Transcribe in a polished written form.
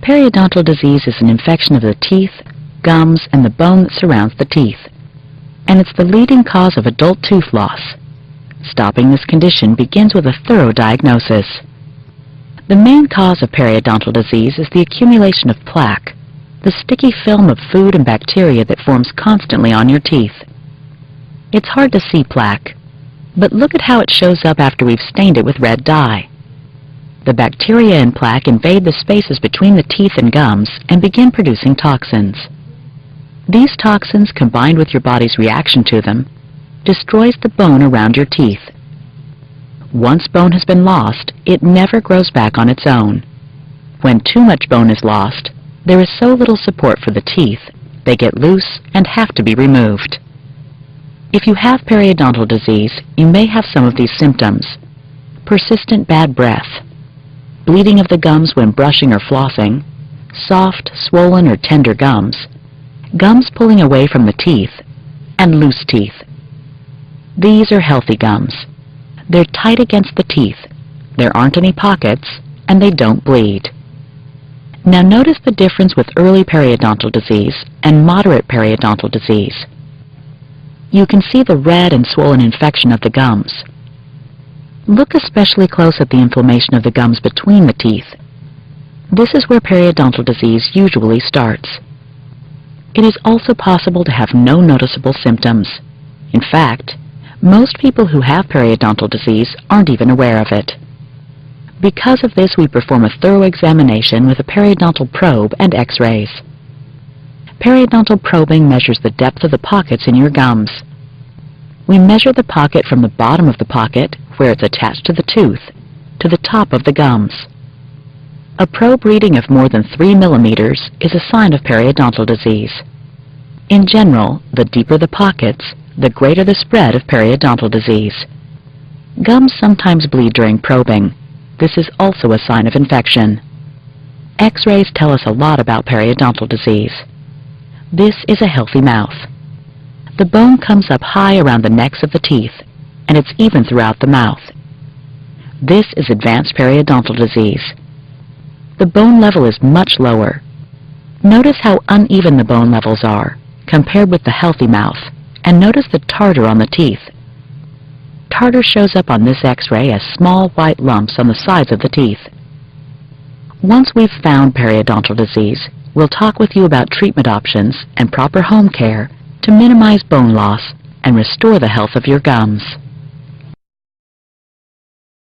Periodontal disease is an infection of the teeth, gums, and the bone that surrounds the teeth, and it's the leading cause of adult tooth loss. Stopping this condition begins with a thorough diagnosis. The main cause of periodontal disease is the accumulation of plaque, the sticky film of food and bacteria that forms constantly on your teeth. It's hard to see plaque, but look at how it shows up after we've stained it with red dye. The bacteria in plaque invade the spaces between the teeth and gums and begin producing toxins. These toxins, combined with your body's reaction to them, destroys the bone around your teeth. Once bone has been lost, it never grows back on its own. When too much bone is lost, there is so little support for the teeth, they get loose and have to be removed. If you have periodontal disease, you may have some of these symptoms: persistent bad breath, bleeding of the gums when brushing or flossing, soft, swollen, or tender gums, gums pulling away from the teeth, and loose teeth. These are healthy gums. They're tight against the teeth, there aren't any pockets, and they don't bleed. Now notice the difference with early periodontal disease and moderate periodontal disease. You can see the red and swollen infection of the gums. Look especially close at the inflammation of the gums between the teeth. This is where periodontal disease usually starts. It is also possible to have no noticeable symptoms. In fact, most people who have periodontal disease aren't even aware of it. Because of this, we perform a thorough examination with a periodontal probe and X-rays. Periodontal probing measures the depth of the pockets in your gums. We measure the pocket from the bottom of the pocket, where it's attached to the tooth, to the top of the gums. A probe reading of more than 3 millimeters is a sign of periodontal disease. In general, the deeper the pockets, the greater the spread of periodontal disease. Gums sometimes bleed during probing. This is also a sign of infection. X-rays tell us a lot about periodontal disease. This is a healthy mouth. The bone comes up high around the necks of the teeth, and it's even throughout the mouth. This is advanced periodontal disease. The bone level is much lower. Notice how uneven the bone levels are, compared with the healthy mouth, and notice the tartar on the teeth. Tartar shows up on this X-ray as small white lumps on the sides of the teeth. Once we've found periodontal disease, we'll talk with you about treatment options and proper home care to minimize bone loss and restore the health of your gums.